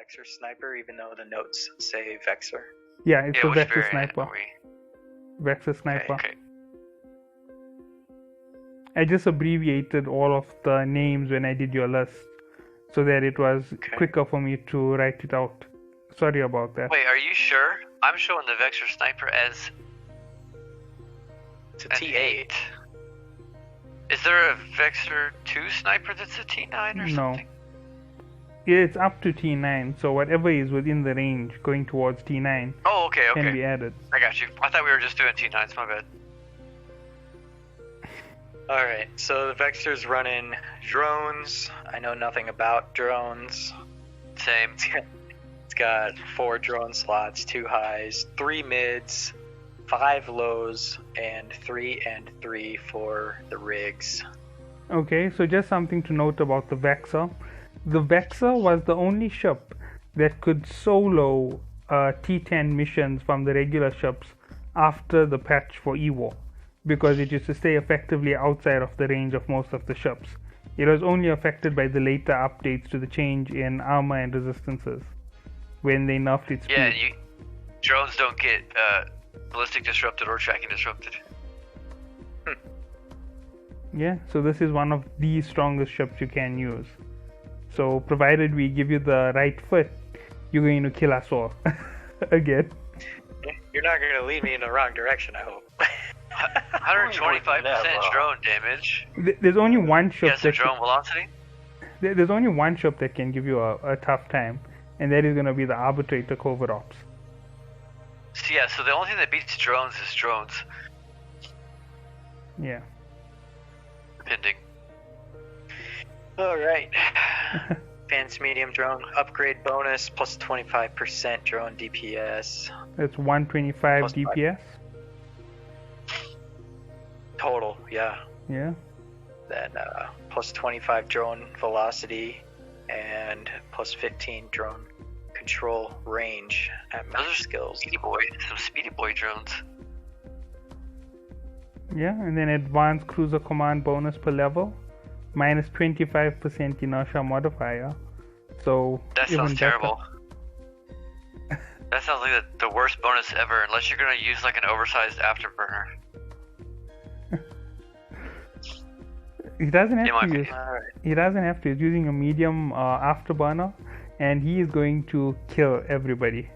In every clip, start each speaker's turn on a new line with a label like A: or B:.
A: Vexor sniper, even though the notes say Vexor?
B: Yeah, it's a
C: which
B: Vexor
C: variant
B: sniper.
C: are we?
B: Vexor sniper.
C: Okay.
B: I just abbreviated all of the names when I did your list, so that it was quicker for me to write it out. Sorry about that.
C: Wait, are you sure? I'm showing the Vexor sniper as
A: It's a
C: an
A: T8.
C: 8. Is there a Vexor 2 sniper that's a T9 or something?
B: Yeah, it's up to T9, so whatever is within the range going towards T9
C: Oh, okay.
B: can be added.
C: I got you. I thought we were just doing T9s, my bad.
A: Alright, so the Vexor's running drones. I know nothing about drones.
C: Same.
A: It's got 4 drone slots, 2 highs, 3 mids, 5 lows, and 3 and 3 for the rigs.
B: Okay, so just something to note about the Vexor. The Vexor was the only ship that could solo T10 missions from the regular ships after the patch for EVO, because it used to stay effectively outside of the range of most of the ships. It was only affected by the later updates to the change in armor and resistances, when they nerfed its speed.
C: Yeah, drones don't get ballistic disrupted or tracking disrupted.
B: Yeah, so this is one of the strongest ships you can use. So provided we give you the right foot, you're going to kill us all. Again.
A: You're not going to lead me in the wrong direction, I hope.
C: 125% drone damage.
B: There's only one ship
C: Yes, drone velocity?
B: There's only one ship that can give you a tough time, and that is going to be the Arbitrator Covert Ops.
C: So yeah, so the only thing that beats drones is drones.
B: Yeah.
C: Pending.
A: Alright. Advanced medium drone upgrade bonus plus 25% drone DPS.
B: That's 125
A: Plus
B: DPS.
A: Total, yeah.
B: Yeah.
A: Then plus 25 drone velocity and plus 15 drone control range at max
C: Those are
A: skills.
C: some speedy boy drones.
B: Yeah, and then advanced cruiser command bonus per level, minus 25% inertia modifier. So
C: That
B: even
C: sounds
B: better.
C: terrible. That sounds like the worst bonus ever, unless you're gonna use like an oversized afterburner.
B: He doesn't have to
C: In my
B: use.
C: opinion.
B: He doesn't have to. He's using a medium afterburner, and he is going to kill everybody.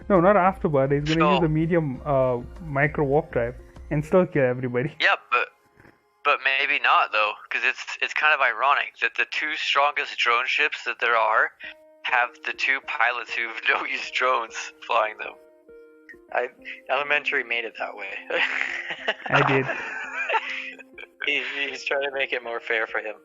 B: No, not afterburner. He's going to use a medium micro warp drive and still kill everybody.
C: Yeah, but maybe not though, because it's kind of ironic that the 2 strongest drone ships that there are have the 2 pilots who don't use drones flying them.
A: Elementary made it that way.
B: I did.
A: He's trying to make it more fair for him.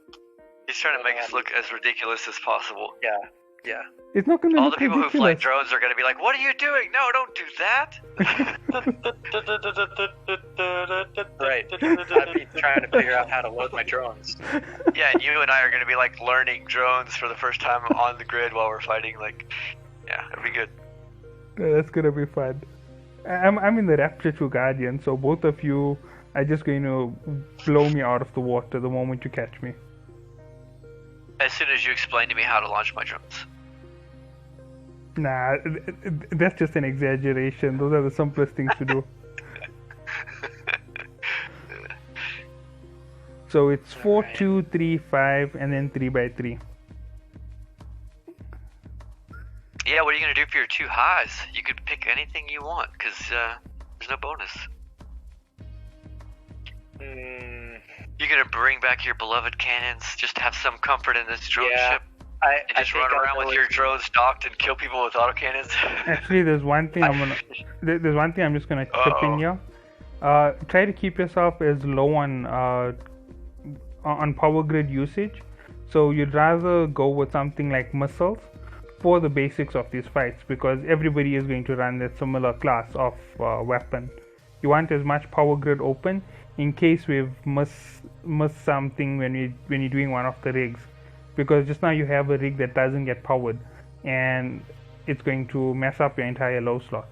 C: He's trying to make us look as ridiculous as possible.
A: Yeah.
B: It's not going to
C: All
B: look
C: the people who fly
B: ridiculous.
C: drones are going to be like, "What are you doing? No, don't do that."
A: Right. I'd be trying to figure out how to load my drones.
C: Yeah, and you and I are going to be like learning drones for the first time on the grid while we're fighting. Like, yeah, it'll be good.
B: Yeah, that's going to be fun. I'm in the Rapture 2 Guardian, so both of you are just going to blow me out of the water the moment you catch me.
C: As soon as you explain to me how to launch my drones.
B: Nah, that's just an exaggeration. Those are the simplest things to do. So it's 4, 2, 3, 5, and then 3 by 3.
C: Yeah, what are you going to do for your 2 highs? You could pick anything you want, because there's no bonus. You're going to bring back your beloved cannons just to have some comfort in this drone ship?
A: I
C: just run around with your drones docked and kill people with autocannons?
B: Actually, there's one thing there's one thing I'm just gonna chip in here. Try to keep yourself as low on power grid usage. So you'd rather go with something like missiles for the basics of these fights, because everybody is going to run that similar class of weapon. You want as much power grid open in case we've missed something when you're doing one of the rigs. Because just now you have a rig that doesn't get powered, and it's going to mess up your entire low slot.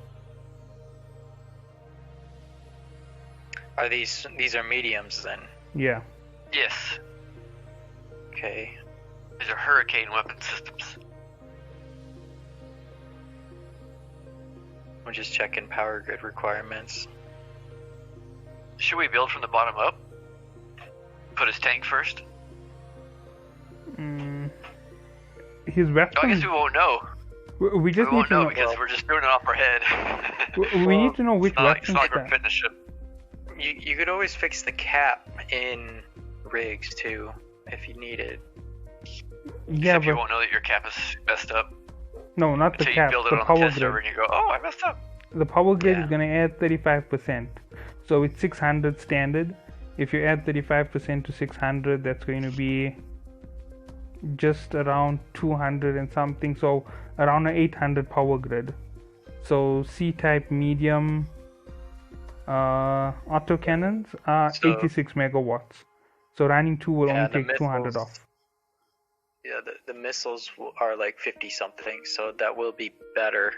A: Are these are mediums then?
B: Yeah.
C: Yes.
A: Okay.
C: These are hurricane weapon systems.
A: I'm just checking power grid requirements.
C: Should we build from the bottom up? Put his tank first?
B: His weapon.
C: Oh, I guess we won't know.
B: We just need to know
C: because we're just doing it off our head.
B: we need to know which weapons.
C: It's not like we're fitting the ship.
A: You could always fix the cap in rigs too, if you needed.
B: Yeah,
C: Except you won't know that your cap is messed up.
B: No, not the
C: Until
B: cap.
C: You build it
B: the
C: on
B: power
C: the test
B: grid.
C: server and you go, oh, I messed up.
B: The power grid is gonna add 35%. So it's 600 standard. If you add 35% to 600, that's going to be just around 200 and something. So around an 800 power grid. So C-type medium autocannons are 86 megawatts. So running 2 will only take 200 off.
A: Yeah, the missiles are like 50 something, so that will be better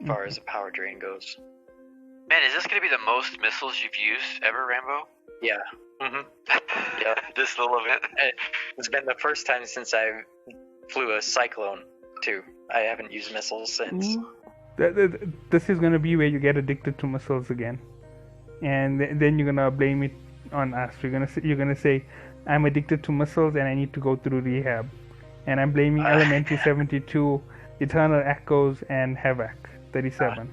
A: as far as the power drain goes.
C: Man, is this going to be the most missiles you've used ever, Rambo?
A: Yeah. Yeah.
C: This little event?
A: It's been the first time since I flew a Cyclone, too. I haven't used missiles since.
B: This is going to be where you get addicted to missiles again. And then you're going to blame it on us. You're going to say, I'm addicted to missiles and I need to go through rehab. And I'm blaming ELEMENTARY72, Eternal Echoes, and HAVAK37.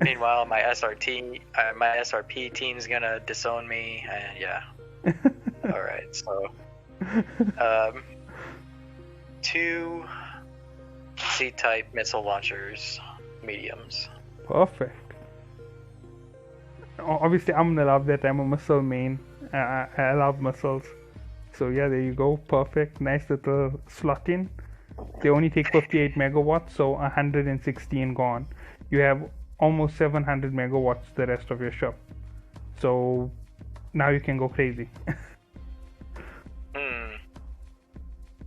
A: Meanwhile, my SRP team's gonna disown me, and yeah. All right, so 2 C-type missile launchers, mediums.
B: Perfect. Obviously, I'm gonna love that. I'm a missile main. I love missiles. So yeah, there you go. Perfect. Nice little slot in. They only take 58 megawatts, so 116 gone. You have almost 700 megawatts the rest of your ship. So now you can go crazy.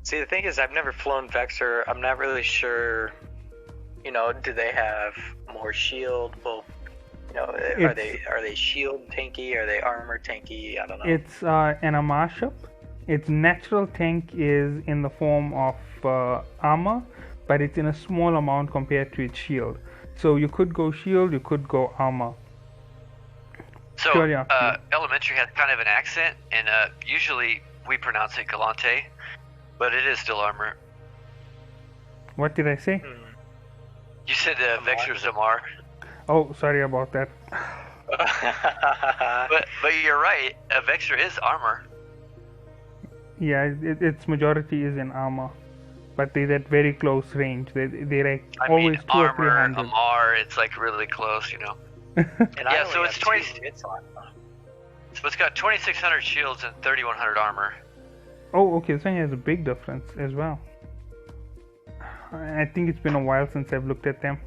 A: See, the thing is, I've never flown Vexor. I'm not really sure, do they have more shield? Well, are they shield tanky? Are they armor tanky? I don't know.
B: It's an MR ship. Its natural tank is in the form of armor, but it's in a small amount compared to its shield. So you could go shield, you could go armor.
C: So Elementary has kind of an accent, and usually we pronounce it Galante, but it is still armor.
B: What did I say?
C: You said Vexor Zamar.
B: Oh, sorry about that.
C: but you're right. Vexor is armor.
B: Yeah, its majority is in armor, but they're at very close range. They're like always 200 or 300.
C: Amar, it's like really close,
A: Yeah,
C: so it's 20. So it's got 2,600 shields and 3,100 armor.
B: Oh, okay. This one has a big difference as well. I think it's been a while since I've looked at them.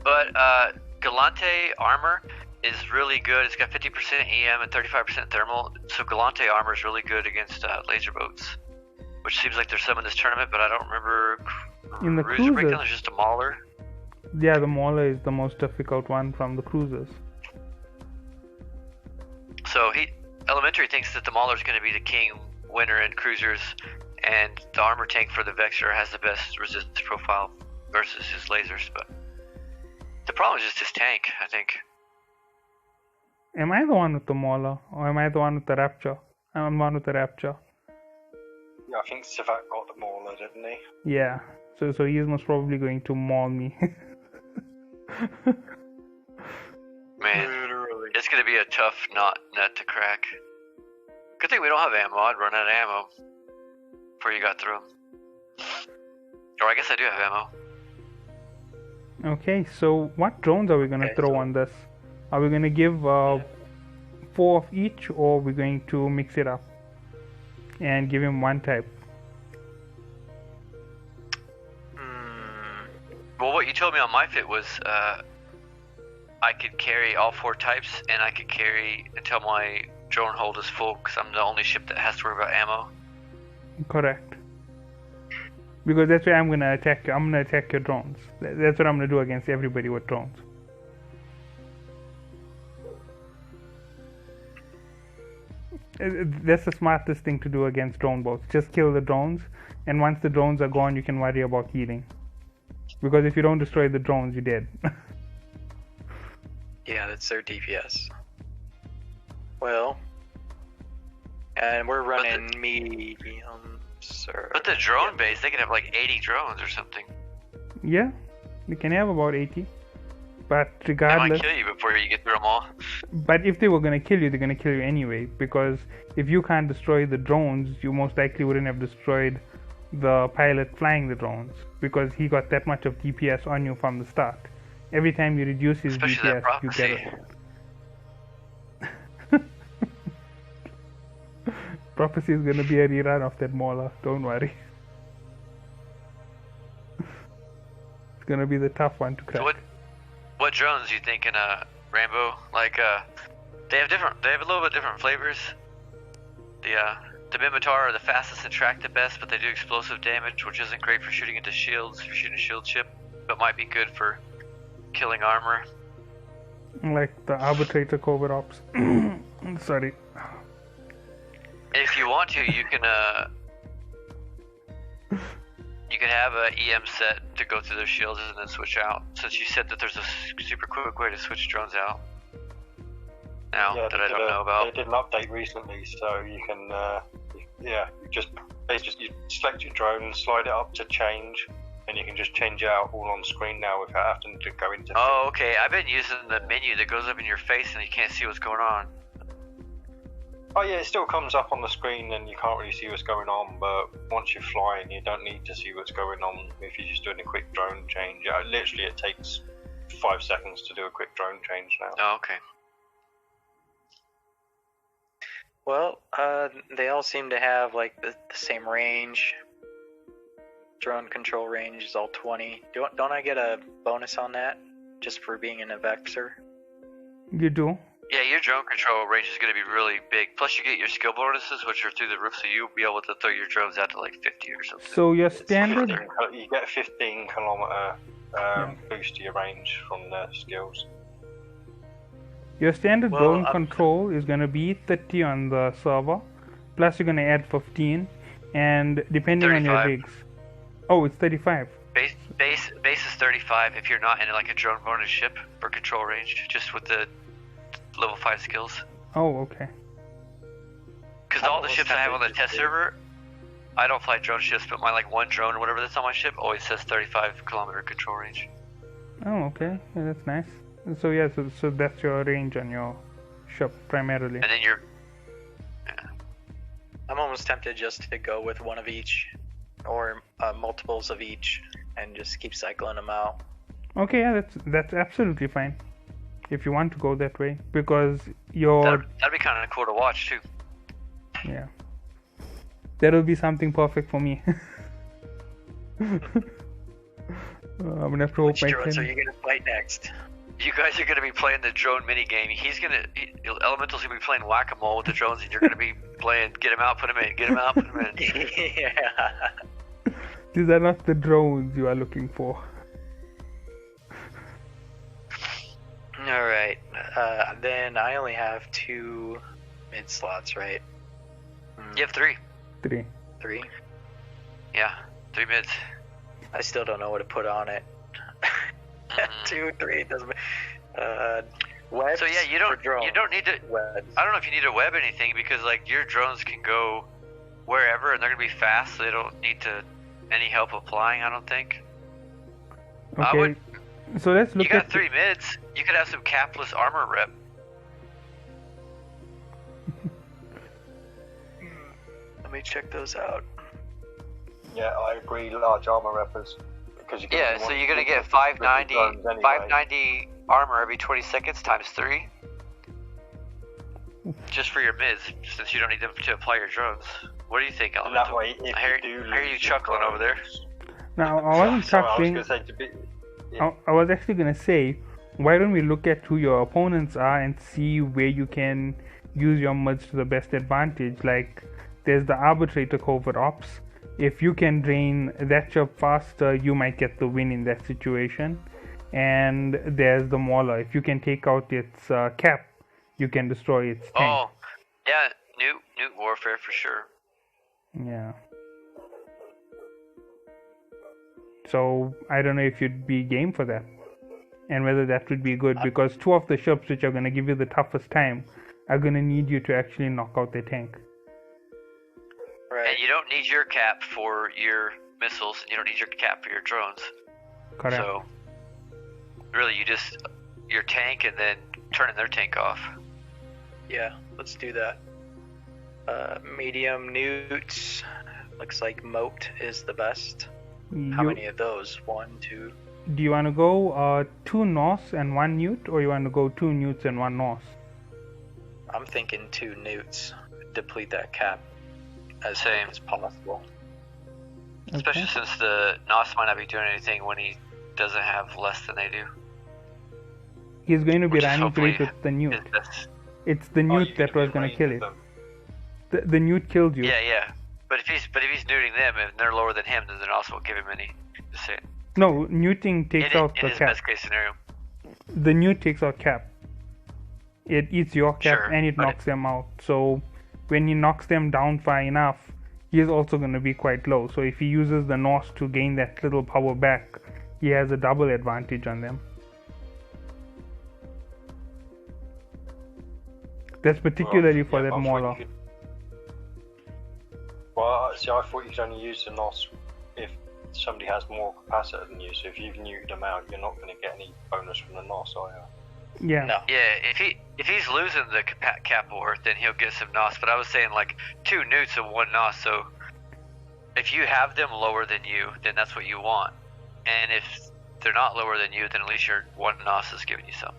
C: But Galante armor is really good. It's got 50% EM and 35% thermal. So Galante armor is really good against laser boats, which seems like there's some in this tournament, but I don't remember.
B: In the
C: cruiser breakdown,
B: cruisers,
C: there's just a Mauler.
B: Yeah, the Mauler is the most difficult one from the cruisers.
C: So Elementary thinks that the Mauler is going to be the king winner in cruisers, and the armor tank for the Vexor has the best resistance profile versus his lasers. But the problem is just his tank, I think.
B: Am I the one with the Mauler, or am I the one with the Rapture? I'm one with the Rapture.
D: Yeah, I think Savak got the Mauler, didn't he?
B: Yeah, so he's most probably going to maul me.
C: Man,
D: Literally.
C: it's going to be a tough nut to crack. Good thing we don't have ammo. I'd run out of ammo before you got through. Or I guess I do have ammo.
B: Okay, so what drones are we going to throw on this? Are we going to give 4 of each, or are we going to mix it up and give him one type?
C: Well, what you told me on my fit was I could carry all 4 types, and I could carry until my drone hold is full, because I'm the only ship that has to worry about ammo.
B: Correct. Because that's where I'm going to attack you. I'm going to attack your drones. That's what I'm going to do against everybody with drones. That's the smartest thing to do against drone boats. Just kill the drones, and once the drones are gone, you can worry about healing. Because if you don't destroy the drones, you're dead.
A: Yeah, that's their DPS. Well, and we're running medium, sir.
C: But the drone base, they can have like 80 drones or something.
B: Yeah, you can have about 80. But
C: They
B: regardless...
C: might kill you before you get through them all.
B: But if they were going to kill you, they're going to kill you anyway. Because if you can't destroy the drones, you most likely wouldn't have destroyed the pilot flying the drones. Because he got that much of DPS on you from the start. Every time you reduce his
C: Especially that
B: DPS, you get
C: prophecy.
B: it. Prophecy is going to be a rerun of that Mauler, don't worry. It's going to be the tough one to crack.
C: So what drones you think in Rambo? Like they have a little bit different flavors. The Mimitar are the fastest and track the best, but they do explosive damage, which isn't great for shooting into shields if you're shooting a shield ship, but might be good for killing armor.
B: Like the arbitrator covert ops. Sorry.
C: If you want to, you can have a EM set to go through their shields and then switch out. Since you said that there's a super quick way to switch drones out. Now that I don't know about.
D: They did an update recently, so you can, you select your drone, slide it up to change, and you can just change it out all on screen now without having to go into.
C: Oh, okay. I've been using the menu that goes up in your face and you can't see what's going on.
D: Oh yeah, it still comes up on the screen and you can't really see what's going on, but once you're flying, you don't need to see what's going on if you're just doing a quick drone change. Yeah, literally it takes 5 seconds to do a quick drone change now.
C: Oh, okay.
A: Well, they all seem to have like the same range. Drone control range is all 20. Don't I get a bonus on that just for being in a Vexor?
B: You do.
C: Yeah, your drone control range is going to be really big. Plus, you get your skill bonuses, which are through the roof, so you'll be able to throw your drones out to like 50 or something.
B: So your standard...
D: You get a 15 kilometer boost to your range from the skills.
B: Your standard drone control is going to be 30 on the server, plus you're going to add 15, and depending
C: 35.
B: on your rigs... Oh, it's 35.
C: Base is 35 if you're not in like a drone bonus ship for control range, just with the level 5 skills.
B: Oh, okay.
C: Because all the ships I have on the test server, I don't fly drone ships, but my like one drone or whatever that's on my ship always says 35 kilometer control range.
B: Oh, okay. Yeah, that's nice. So yeah, so that's your range on your ship primarily.
C: And then you're...
A: I'm almost tempted just to go with one of each, or multiples of each, and just keep cycling them out.
B: Okay, yeah, that's absolutely fine. If you want to go that way, because your...
C: That'd be kind of cool to watch too.
B: Yeah. That'll be something perfect for me. I'm gonna have to hope
A: Which drones are you gonna fight next?
C: You guys are gonna be playing the drone minigame. Elemental's gonna be playing whack-a-mole with the drones, and you're gonna be playing get him out, put him in, get him out, put him in.
A: Yeah.
B: These are not the drones you are looking for.
A: Alright, then I only have 2 mid slots, right?
C: You have 3.
B: 3.
A: 3?
C: Yeah, 3 mids.
A: I still don't know what to put on it. 2, 3, doesn't webs.
C: So yeah, you don't need to.
A: Webs.
C: I don't know if you need to web anything because like your drones can go wherever and they're gonna be fast, so they don't need any help applying. I don't think.
B: Okay. So let's look
C: at. You got 3 mids. You could have some capless armor rep.
A: Let me check those out.
D: Yeah, I agree. Large armor reppers.
C: Yeah, so you're gonna get 590 armor every 20 seconds times 3. Just for your mids, since you don't need them to apply your drones. What do you think, Elemental?
D: That way,
C: I hear you chuckling over there.
B: Now, I wasn't chuckling. I was actually gonna say, why don't we look at who your opponents are and see where you can use your mids to the best advantage? Like, there's the arbitrator covert ops. If you can drain that ship faster, you might get the win in that situation. And there's the Mauler. If you can take out its cap, you can destroy its tank.
C: Oh, yeah, warfare for sure.
B: Yeah. So I don't know if you'd be game for that, and whether that would be good, because two of the ships which are going to give you the toughest time are going to need you to actually knock out their tank.
A: Right.
C: And you don't need your cap for your missiles, and you don't need your cap for your drones.
B: Correct.
C: So really, you just your tank and then turning their tank off.
A: Yeah, let's do that. Medium newts. Looks like moat is the best. How many of those? 1, 2.
B: Do you want to go 2 Norse and 1 newt, or you want to go 2 newts and 1 Norse?
A: I'm thinking 2 newts. Deplete that cap as
C: Same.
A: as possible.
C: Especially since the Nos might not be doing anything when he doesn't have less than they do.
B: He's going to be
C: Which is
B: running to it
C: hopefully
B: with the newt.
C: his best.
B: It's the
D: Oh,
B: newt
D: you
B: that
D: can
B: was
D: be
B: going to
D: range
B: kill
D: with
B: it.
D: them.
B: The newt killed you.
C: Yeah. But if he's newting them and they're lower than him, then they also won't give him any. Just say it.
B: No, newting takes out
C: In
B: the
C: his
B: cap.
C: best case scenario.
B: The newt takes out cap. It eats your cap
C: Sure,
B: and it
C: but
B: knocks them out. So when he knocks them down far enough, he is also going to be quite low. So if he uses the Norse to gain that little power back, he has a double advantage on them. That's particularly for that Mauler.
D: Well, see, I thought you could only use the NOS if somebody has more capacitor than you. So if you've neutered them out, you're not going to get any bonus from the NOS, are you?
B: Yeah.
A: No.
C: Yeah, if he's losing the cap worth, then he'll get some NOS. But I was saying like 2 newts and 1 NOS. So if you have them lower than you, then that's what you want. And if they're not lower than you, then at least your 1 NOS is giving you some.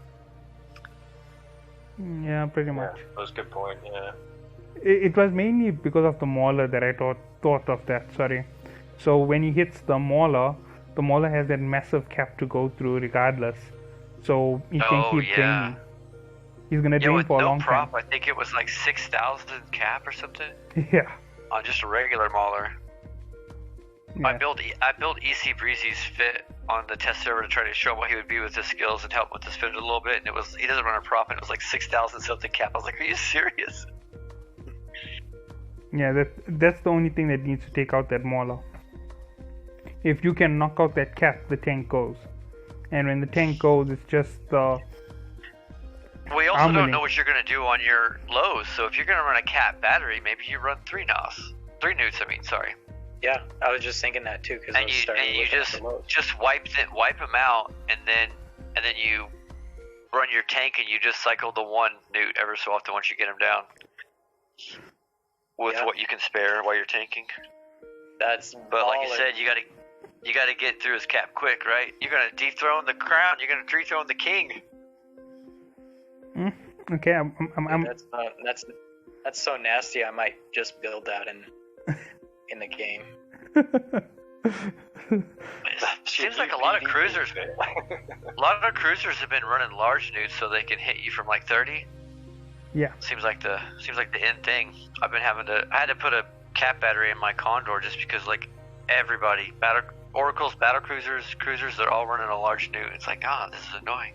B: Yeah, pretty much.
D: Yeah, that's a good point, yeah.
B: It was mainly because of the Mauler that I thought of that, sorry. So when he hits the Mauler has that massive cap to go through regardless. So he can keep draining. He's gonna drain for a long time.
C: I think it was like 6,000 cap or something.
B: Yeah.
C: On just a regular Mauler.
B: Yeah.
C: I built EC Breezy's fit on the test server to try to show him what he would be with his skills and help with his fit a little bit, and he doesn't run a prop, and it was like 6,000 something cap. I was like, are you serious?
B: Yeah, that's the only thing that needs to take out that Mauler. If you can knock out that cap, the tank goes. And when the tank goes, it's just the...
C: We also don't know what you're going to do on your lows, so if you're going to run a cap battery, maybe you run 3 NOS. 3 newts, sorry.
A: Yeah, I was just thinking that too, because I was starting to look at the lows.
C: just wipe them out, and then you run your tank and you just cycle the 1 newt ever so often once you get him down. With what you can spare while you're tanking.
A: That's
C: But like you
A: baller.
C: said, you gotta get through his cap quick, right? You're gonna dethrone the crown. You're gonna dethrone the king.
B: Okay, I'm
A: That's so nasty. I might just build that in the game.
C: Seems like a lot of cruisers have been running large newts so they can hit you from like 30.
B: Yeah.
C: Seems like the end thing. I had to put a cap battery in my Condor just because like everybody, Oracles, battle cruisers, they're all running a large newt. It's like, this is annoying.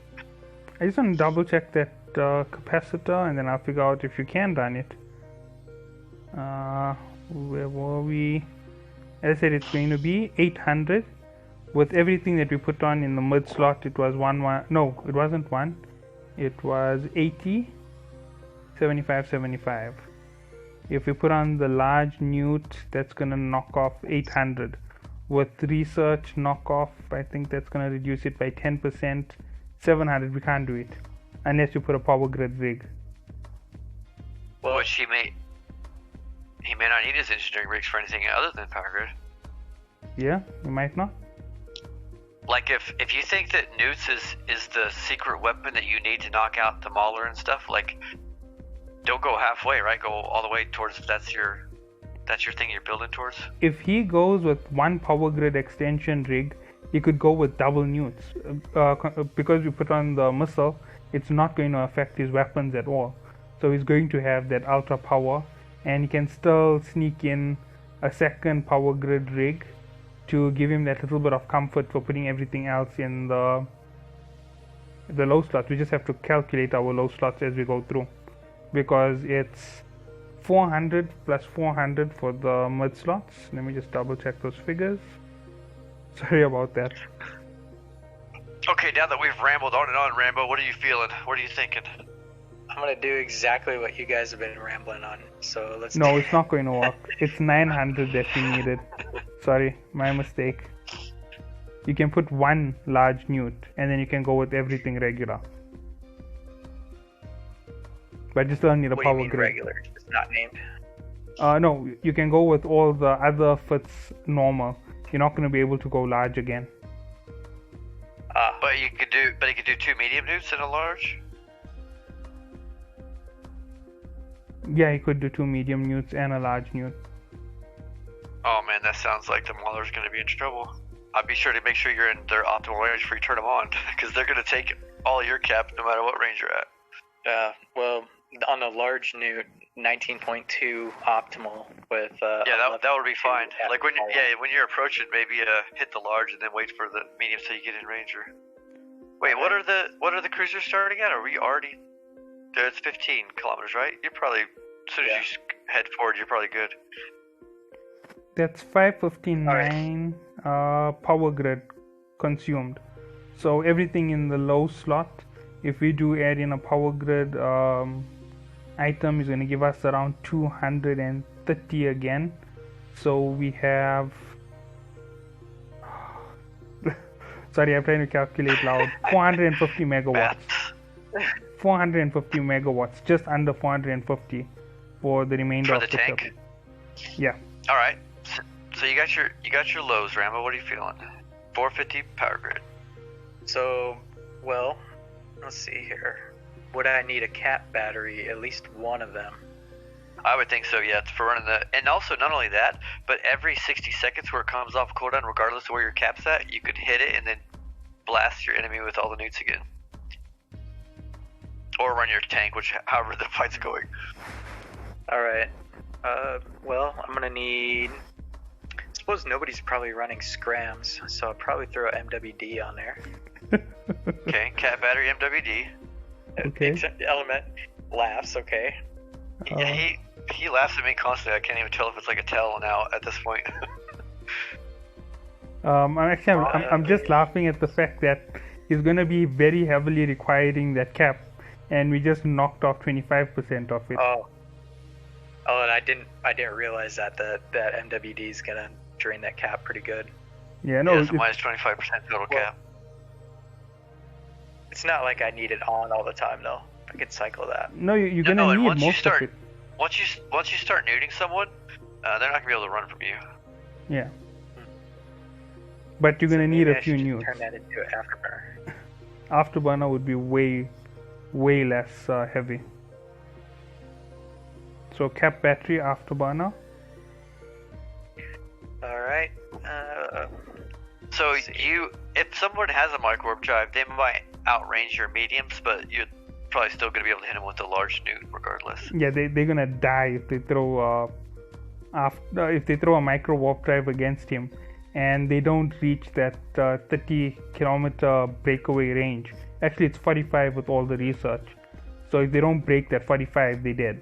B: I just want to double check that capacitor, and then I'll figure out if you can run it. Where were we? As I said, it's going to be 800. With everything that we put on in the mid slot, it was 1. No, it wasn't 1. It was 80, 75, 75. If we put on the large newt, that's going to knock off 800. With research knockoff, I think that's going to reduce it by 10%. 700, we can't do it. Unless you put a power grid rig.
C: Well, which he may not need his engineering rigs for anything other than power grid.
B: Yeah, you might not.
C: Like if you think that newts is the secret weapon that you need to knock out the Mauler and stuff, like don't go halfway, right? Go all the way towards that's your thing you're building towards.
B: If he goes with 1 power grid extension rig, he could go with double newts. Because we put on the missile, it's not going to affect his weapons at all. So he's going to have that ultra power, and he can still sneak in a second power grid rig to give him that little bit of comfort for putting everything else in the low slots. We just have to calculate our low slots as we go through, because it's 400 plus 400 for the mid slots. Let me just double check those figures. Sorry about that.
C: Okay, now that we've rambled on and on, Rambo, what are you feeling? What are you thinking?
A: I'm gonna do exactly what you guys have been rambling on. So let's.
B: No, it's not going to work. It's 900 that we needed. Sorry, my mistake. You can put one large newt, and then you can go with everything regular. But you still need a
A: What
B: power
A: do you mean
B: grid.
A: regular? It's not named.
B: No, you can go with all the other fits normal. You're not going to be able to go large again.
C: But you could do 2 medium newts and a large.
B: Yeah, you could do 2 medium newts and a large newt.
C: Oh man, that sounds like the Mauler's going to be in trouble. I'd be sure to make sure you're in their optimal range before you turn them on, because they're going to take all your cap no matter what range you're at.
A: Well, on a large newt, 19.2 optimal with.
C: Yeah, that would be fine. Like when you're approaching, maybe hit the large and then wait for the medium till you get in range. Or... Wait, what are the cruisers starting at? Are we already? It's 15 kilometers, right? You're probably as soon as you head forward, you're probably good.
B: That's 559 power grid consumed. So everything in the low slot, if we do add in a power grid item, is going to give us around 230 again. So we have... Sorry, I'm trying to calculate loud. 450 megawatts. 450 megawatts, just under 450 for the remainder of the
C: tank.
B: turbo. Yeah.
C: All right. So you got your lows, Rambo. What are you feeling? 450 power grid.
A: So, well, let's see here. Would I need a cap battery? At least one of them.
C: I would think so, yeah, for running the... And also, not only that, but every 60 seconds where it comes off cooldown, regardless of where your cap's at, you could hit it and then blast your enemy with all the newts again. Or run your tank, however the fight's going.
A: Alright. Well, I'm gonna need... I suppose nobody's probably running scrams, so I'll probably throw MWD on there.
C: Okay, cat battery, MWD.
B: Okay.
A: Except Element laughs, okay.
C: Yeah, he laughs at me constantly. I can't even tell if it's like a tell now at this point.
B: I'm just laughing at the fact that he's gonna be very heavily requiring that cap, and we just knocked off 25% of it.
A: Oh, and I didn't realize that MWD is gonna drain that cap pretty good.
B: Yeah, no.
C: Yeah, it's minus 25% total cap.
A: It's not like I need it on all the time though. I could cycle that.
B: No, you're gonna need most of it.
C: Once you start nuding someone, they're not gonna be able to run from you.
B: Yeah. But you're gonna need a few newts.
A: Turn that into an afterburner.
B: Afterburner would be way less heavy. So cap battery, afterburner.
A: All right.
C: So if someone has a micro warp drive, they might outrange your mediums, but you're probably still gonna be able to hit them with the large newt regardless.
B: Yeah, they're gonna die if they throw if they throw a micro warp drive against him, and they don't reach that 30 kilometer breakaway range. Actually, it's 45 with all the research. So if they don't break that 45, they're dead.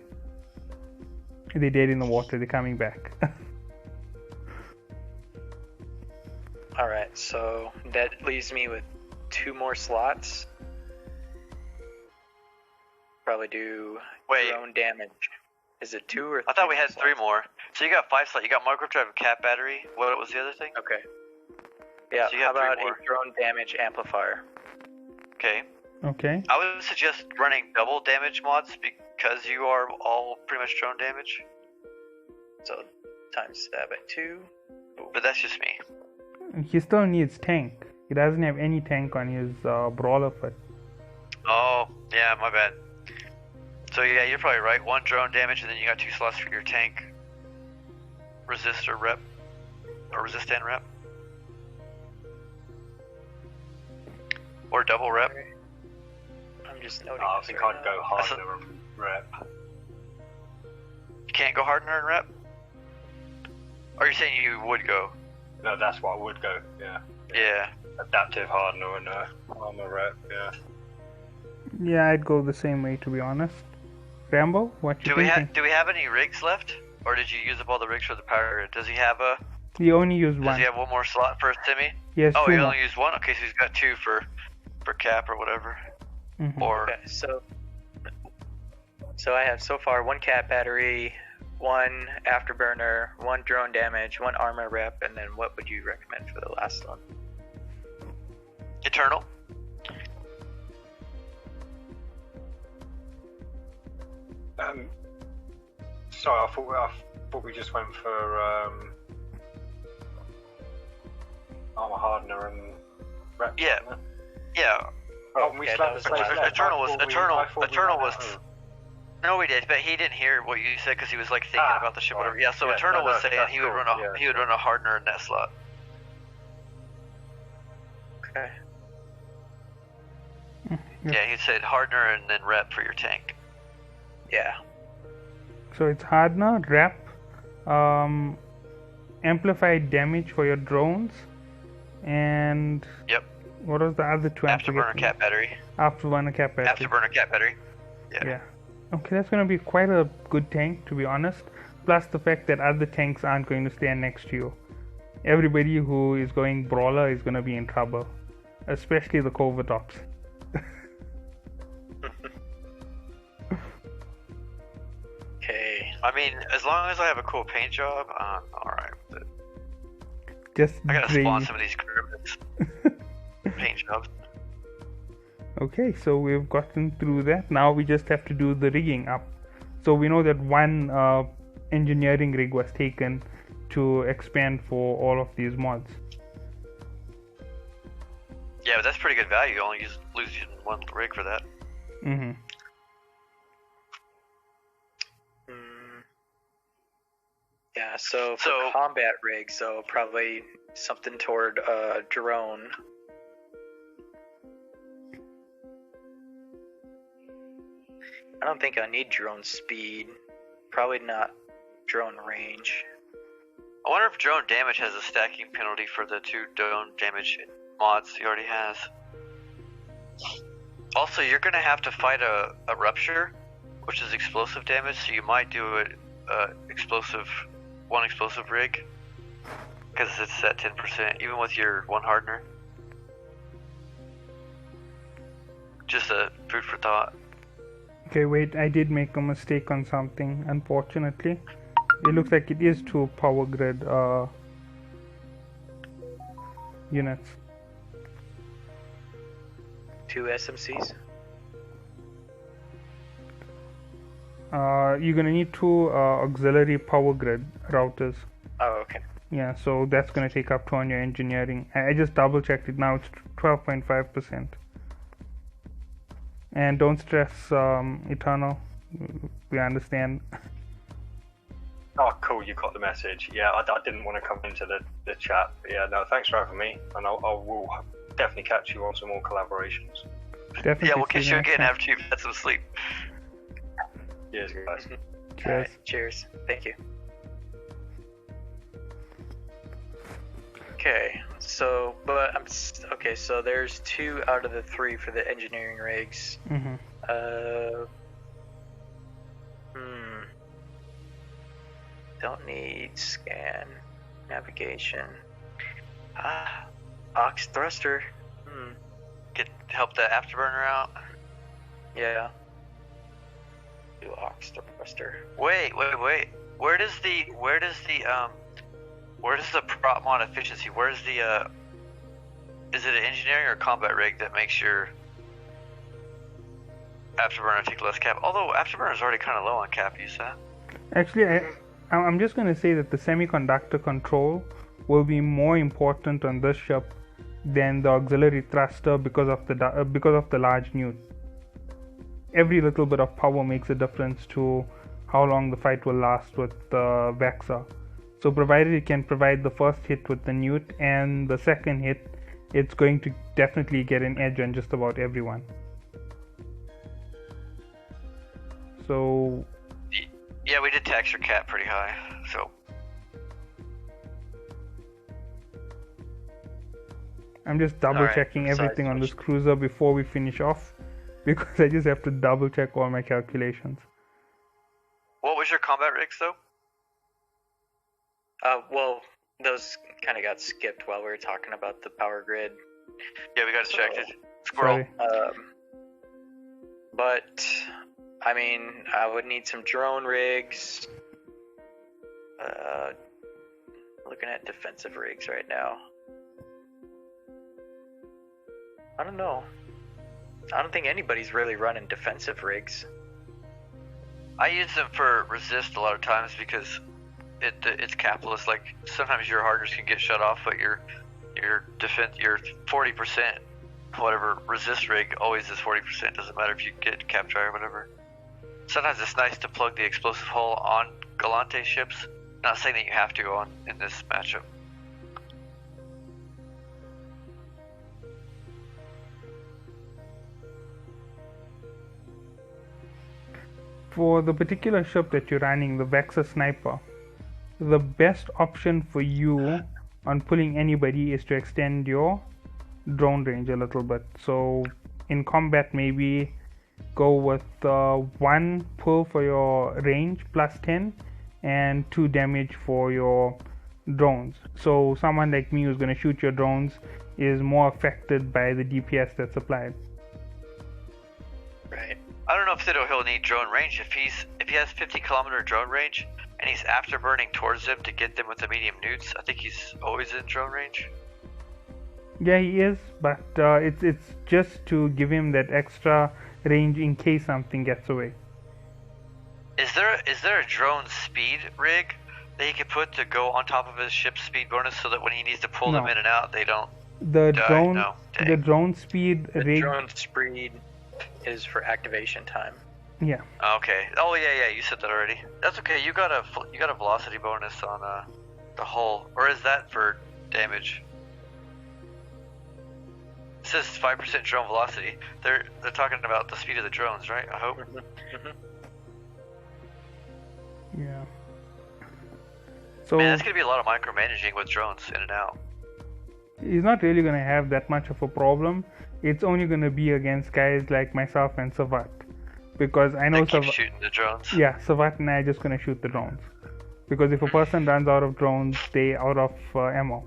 B: They're dead in the water. They're coming back.
A: All right, so that leaves me with 2 more slots. Probably do drone damage. Is it 2 or 3?
C: I thought we had 3 more. So you got 5 slots. You got micro drive and cat battery. What was the other thing?
A: Okay. Yeah.
C: So you
A: how
C: have 3
A: about
C: more.
A: a drone damage amplifier?
C: Okay.
B: Okay.
C: I would suggest running double damage mods because you are all pretty much drone damage.
A: So times that by 2.
C: But that's just me.
B: He still needs tank. He doesn't have any tank on his brawler foot.
C: Oh, yeah, my bad. So yeah, you're probably right. 1 drone damage, and then you got 2 slots for your tank. Resist or rep. Or resist and rep. Or double rep.
A: I'm just noting.
D: I think I'd go harder and rep.
C: You can't go harder and rep? Or you're saying you would go?
D: No, that's what I would go, yeah.
C: Yeah.
D: Adaptive hardener and armor rep, yeah.
B: Yeah, I'd go the same way, to be honest. Rambo, what you thinking?
C: Do we have any rigs left, or did you use up all the rigs for the pirate? Does he have a?
B: He only used one.
C: Does he have one more slot for a semi?
B: Yes.
C: Oh,
B: he
C: only used one. Okay, so he's got two for cap or whatever.
B: Mm-hmm.
C: Or
A: okay, so I have so far one cap battery, one afterburner, one drone damage, one armor rep, and then what would you recommend for the last one?
C: Eternal.
D: Sorry, I thought we just went for armor hardener and rep.
C: Yeah. Yeah.
D: Oh, we still have the space left.
C: Eternal was.
D: Oh.
C: No, we did, but he didn't hear what you said because he was like thinking about the ship.
D: Right.
C: Whatever. Yeah. So
D: Yeah,
C: Eternal was saying
D: that's
C: he would
D: cool,
C: run a hardener in that slot.
A: Okay.
C: Yeah, he said hardener and then rep for your tank.
A: Yeah.
B: So it's hardener, rep, amplified damage for your drones, and
C: Yep.
B: what was the other two?
C: Afterburner cap battery.
B: Afterburner cap battery.
C: Afterburner cap battery.
B: Yeah. Okay, that's going to be quite a good tank, to be honest. Plus the fact that other tanks aren't going to stand next to you. Everybody who is going brawler is going to be in trouble, especially the covert ops.
A: Okay.
C: I mean, as long as I have a cool paint job, I'm alright with it.
B: Just
C: I gotta
B: drain.
C: spawn some of these criminals. Paint jobs.
B: Okay, so we've gotten through that. Now we just have to do the rigging up. So we know that one engineering rig was taken to expand for all of these mods.
C: Yeah, but that's pretty good value. You only lose one rig for that.
B: Mm-hmm.
A: Yeah, so for combat rig, so probably something toward drone. I don't think I need drone speed. Probably not drone range.
C: I wonder if drone damage has a stacking penalty for the 2 drone damage mods he already has. Also, you're gonna have to fight a rupture, which is explosive damage, so you might do it one explosive rig, because it's at 10%, even with your 1 hardener. Just a food for thought.
B: Okay, wait, I did make a mistake on something, unfortunately. It looks like it is 2 power grid units.
A: 2 SMCs?
B: You're gonna need 2 auxiliary power grid routers.
A: Oh, okay.
B: Yeah, so that's gonna take up to on your engineering. I just double checked it now, it's 12.5%. And don't stress, Eternal. We understand.
D: Oh, cool, you got the message. Yeah, I didn't want to come into the chat. But yeah, no, thanks for having me. And I will definitely catch you on some more collaborations.
B: Definitely.
C: Yeah, we'll catch you again after you've had some sleep.
D: Cheers, guys.
B: Cheers.
A: Right, cheers. Thank you. Okay, so so there's 2 out of the 3 for the engineering rigs.
B: Mm-hmm.
A: Don't need scan, navigation. Ox thruster.
C: Help the afterburner out.
A: Yeah. Do ox thruster.
C: Wait. Where does the prop mod efficiency? Where's the is it an engineering or combat rig that makes your afterburner take less cap? Although afterburner is already kind of low on cap use, huh?
B: Actually, I'm just going to say that the semiconductor control will be more important on this ship than the auxiliary thruster because of the large newt. Every little bit of power makes a difference to how long the fight will last with the Vexor. So provided it can provide the first hit with the newt and the second hit, it's going to definitely get an edge on just about everyone. So
C: yeah, we did tax your cap pretty high, so
B: I'm just double checking everything on this cruiser before we finish off, because I just have to double check all my calculations.
C: was your combat rigs though?
A: Well, those kind of got skipped while we were talking about the power grid.
C: Yeah, we got distracted. Squirrel.
A: But I mean, I would need some drone rigs. Looking at defensive rigs right now. I don't know. I don't think anybody's really running defensive rigs.
C: I use them for resist a lot of times because it's capitalist. Like sometimes your hardeners can get shut off, but your defense, your 40% whatever resist rig always is 40%. Doesn't matter if you get cap dry or whatever. Sometimes it's nice to plug the explosive hull on Galante ships. Not saying that you have to go on in this matchup.
B: For the particular ship that you're running, the Vexor Sniper, the best option for you on pulling anybody is to extend your drone range a little bit. So in combat, maybe go with 1 pull for your range plus 10 and 2 damage for your drones. So someone like me who's going to shoot your drones is more affected by the DPS that's applied.
C: Right. I don't know if he'll need drone range. If he has 50-kilometer drone range and he's afterburning towards them to get them with the medium newts, I think he's always in drone range.
B: Yeah, he is, but it's just to give him that extra range in case something gets away.
C: Is there a drone speed rig that he could put to go on top of his ship's speed bonus so that when he needs to pull them in and out, they don't
B: the
C: die?
B: drone
C: No.
B: the drone speed
A: The
B: rig.
A: drone speed is for activation time.
B: Yeah.
C: Okay. Oh yeah, you said that already. That's okay. You got a velocity bonus on the hull, or is that for damage? It says 5% drone velocity. They're talking about the speed of the drones, right? I hope.
B: Yeah. So
C: Man, that's gonna be a lot of micromanaging with drones in and out.
B: he's not really going to have that much of a problem. It's only going to be against guys like myself and Savat, because I know
C: They keep shooting the drones.
B: Yeah, Savat and I are just going to shoot the drones, because if a person runs out of drones, they out of ammo,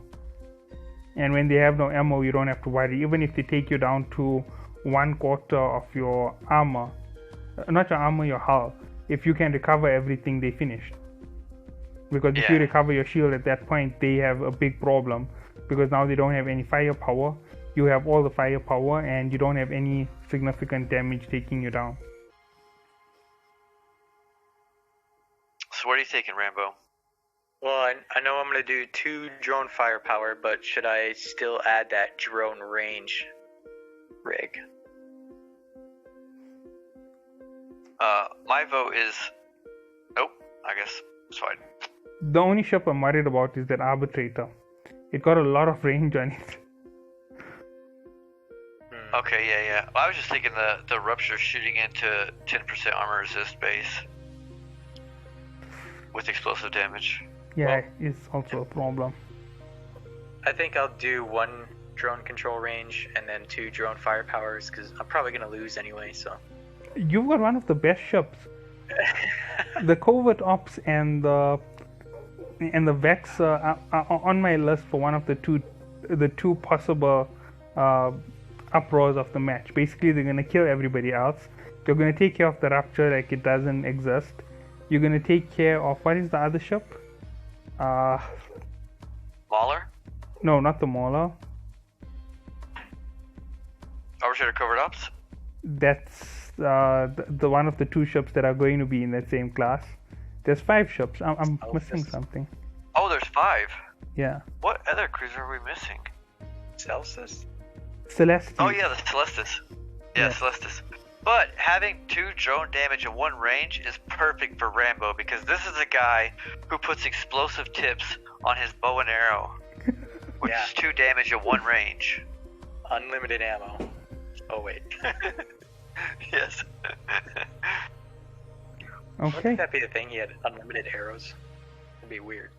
B: and when they have no ammo, you don't have to worry. Even if they take you down to 1/4 of your armor, not your armor, your hull, if you can recover everything, they finished. Because if you recover your shield at that point, they have a big problem, because now they don't have any firepower. You have all the firepower and you don't have any significant damage taking you down.
C: So what are you taking, Rambo?
A: Well, I know I'm going to do 2 drone firepower, but should I still add that drone range rig?
C: My vote is nope. I guess it's fine.
B: The only ship I'm worried about is that Arbitrator. It got a lot of range on it.
C: Okay, yeah. Well, I was just thinking the rupture shooting into 10% armor resist base with explosive damage.
B: Yeah, it's also a problem.
A: I think I'll do 1 drone control range and then 2 drone firepowers, because I'm probably going to lose anyway, so.
B: You've got one of the best ships. The Covert Ops and the Vex are on my list for one of the two possible uproars of the match. Basically, they're gonna kill everybody else. You're gonna take care of the Rupture like it doesn't exist. You're gonna take care of, what is the other ship?
C: Mauler?
B: No, not the Mauler.
C: Arbitrator Covert Ops?
B: That's the one of the 2 ships that are going to be in that same class. There's 5 ships. I'm missing something.
C: Oh, there's 5.
B: Yeah.
C: What other cruiser are we missing?
A: Celsius?
B: Celestis.
C: Oh yeah, the Celestis. Yeah, Celestis. But having 2 drone damage and 1 range is perfect for Rambo, because this is a guy who puts explosive tips on his bow and arrow, which is 2 damage and 1 range.
A: Unlimited ammo. Oh wait. Yes.
B: Okay.
A: Wouldn't that be the thing? He had unlimited arrows. It'd be weird.